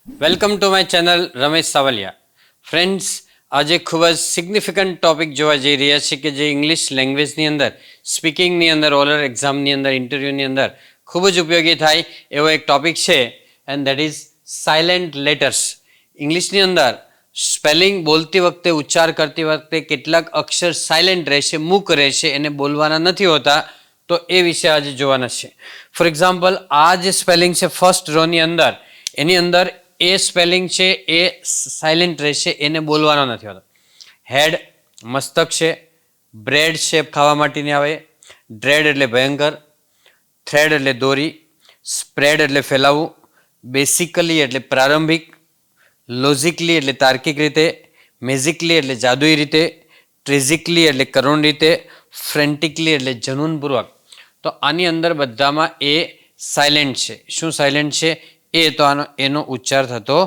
Welcome to my channel Ramesh Savaliya. Friends, આજે ખૂબ જ સિગ્નિફિકન્ટ ટોપિક જોવા જઈ રહ્યા છે કે જે ઇંગ્લિશ લેંગ્વેજની અંદર, સ્પીકિંગની અંદર, ઓરલ એક્ઝામની અંદર, ઇન્ટરવ્યૂની અંદર ખૂબ જ ઉપયોગી થાય એવો એક ટોપિક છે, and that is silent letters. ઇંગ્લિશની અંદર સ્પેલિંગ બોલતી વખતે, ઉચ્ચાર કરતી વખતે કેટલાક અક્ષર સાયલેન્ટ રહેશે, મૂક રહેશે, એને બોલવાના નથી હોતા. તો એ વિશે આજે જોવાના છે. ફોર એક્ઝામ્પલ, આ જે સ્પેલિંગ છે ફર્સ્ટ રોની અંદર, એની અંદર એ સ્પેલિંગ છે એ સાયલેન્ટ રહેશે, એને બોલવાનો નથી હોતો. હેડ મસ્તક છે, બ્રેડ શેપ ખાવા માટેની આવે, ડ્રેડ એટલે ભયંકર, થ્રેડ એટલે દોરી, સ્પ્રેડ એટલે ફેલાવવું, બેસિકલી એટલે પ્રારંભિક, લોજિકલી એટલે તાર્કિક રીતે, મેજિકલી એટલે જાદુઈ રીતે, ટ્રેઝિકલી એટલે કરુણ રીતે, ફ્રેન્ટિકલી એટલે જનૂનપૂર્વક. તો આની અંદર બધામાં એ સાયલેન્ટ છે. શું સાયલેન્ટ છે? એ તો એનો ઉચ્ચાર થતો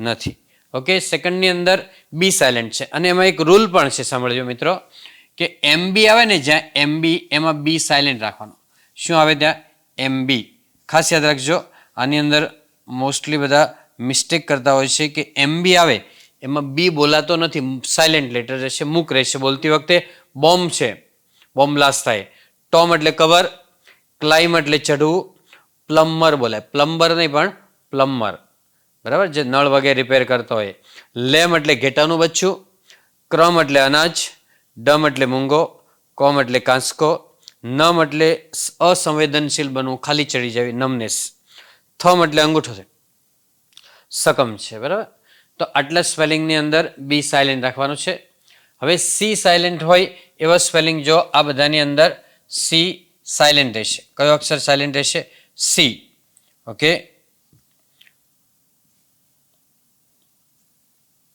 નથી. ઓકે. સેકન્ડની અંદર બી સાયલેન્ટ છે, અને એમાં એક રૂલ પણ છે, સાંભળજો મિત્રો, કે એમ બી આવે ને, જ્યાં એમ બી, એમાં બી સાયલેન્ટ રાખવાનો. શું આવે ત્યાં? એમ બી. ખાસ યાદ રાખજો, આની અંદર મોસ્ટલી બધા મિસ્ટેક કરતા હોય છે કે એમ બી આવે એમાં બી બોલાતો નથી, સાયલેન્ટ લેટર રહેશે, મૂક રહેશે. બોલતી વખતે બોમ્બ છે, બોમ્બ બ્લાસ્ટ થાય. ટોમ એટલે કવર, ક્લાઇમ એટલે ચઢવું, પ્લમ્બર બોલાય, પ્લમ્બર નહીં પણ પ્લમ્બર, બરાબર, જે નળ વગેરે રિપેર કરતો હોય. લેમ એટલે ઘેટાનું બચ્ચું, ક્રમ એટલે અનાજ, ડમ એટલે મૂંગો, કોમ એટલે કાંસકો, નમ એટલે અસંવેદનશીલ બનવું, ખાલી ચડી જવી, નમનેસ. થમ એટલે અંગૂઠો છે, સકમ છે, બરાબર. તો આટલા સ્પેલિંગની અંદર બી સાયલેન્ટ રાખવાનું છે. હવે સી સાયલેન્ટ હોય એવા સ્પેલિંગ જો આ બધાની અંદર સી સાયલેન્ટ રહેશે. કયો અક્ષર સાયલેન્ટ રહેશે? સી. ઓકે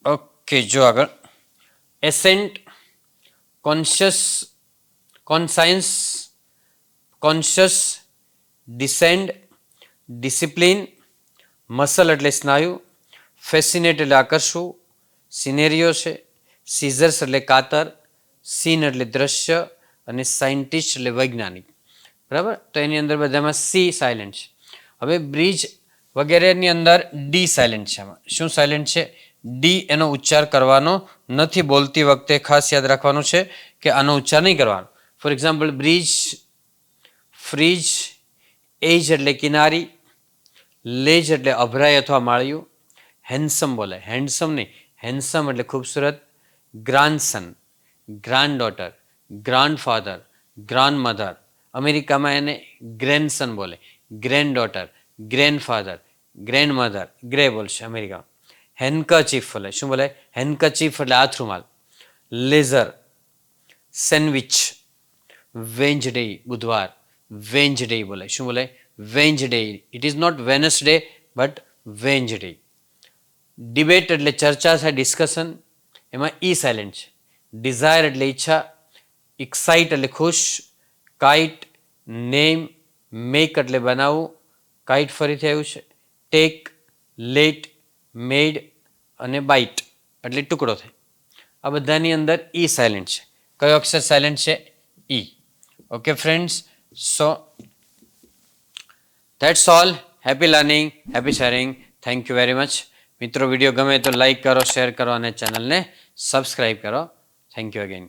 ઓકે, જો આગળ ascent, conscious, conscience, conscious, descend, discipline, muscle એટલે સ્નાયુ, ફેસિનેટ એટલે આકર્ષવું, સિનેરિયો છે, સીઝર્સ એટલે કાતર, સીન એટલે દ્રશ્ય, અને સાયન્ટિસ્ટ એટલે વૈજ્ઞાનિક, બરાબર. તો એની અંદર બધામાં સી સાયલેન્ટ છે. હવે બ્રિજ વગેરેની અંદર ડી સાયલેન્ટ છે. આમાં શું સાયલેન્ટ છે? ડી. એનો ઉચ્ચાર કરવાનો નથી બોલતી વખતે. ખાસ યાદ રાખવાનું છે કે આનો ઉચ્ચાર નહીં કરવાનો. ફોર એક્ઝામ્પલ, બ્રિજ, ફ્રીજ, એજ એટલે કિનારી, લેજ એટલે અભરાય અથવા માળિયું, હેન્ડસમ બોલે, હેન્ડસમ નહીં, હેન્ડસમ એટલે ખૂબસૂરત, ગ્રાન્ડસન, ગ્રાન્ડ ડોટર, ગ્રાન્ડફાધર, ગ્રાન્ડમધર. અમેરિકામાં એને ગ્રેન્ડસન બોલે, ગ્રેન્ડ ડોટર, ગ્રેન્ડફાધર, ગ્રેન્ડમધર, ગ્રે બોલશે અમેરિકામાં. હેન્કચીફ બોલે. શું બોલે? હેન્કચીફ એટલે આથરુમાલ. લેઝર, સેન્ડવિચ, વેન્જડે બુધવાર, વેન્જડે બોલે. શું બોલે? Wednesday. It is not Wednesday but Wednesday. Debate એટલે ચર્ચા થાય, ડિસ્કશન, એમાં ઈ સાયલેન્ટ છે. ડિઝાયર એટલે ઈચ્છા, એક્સાઇટ એટલે ખુશ, કાઇટ, નેમ, મેક એટલે બનાવવું, કાઇટ ફરીથી આવ્યું છે, ટેક, લેટ, મેડ, અને બાઇટ એટલે ટુકડો થાય. આ બધાની અંદર ઈ સાયલેન્ટ છે. કયો અક્ષર સાયલેન્ટ છે? E. Okay friends, so that's all. Happy learning, happy sharing. Thank you very much. મિત્રો, વિડીયો ગમે તો લાઈક કરો, શેર કરો, અને ચેનલને સબસ્ક્રાઈબ કરો. Thank you again.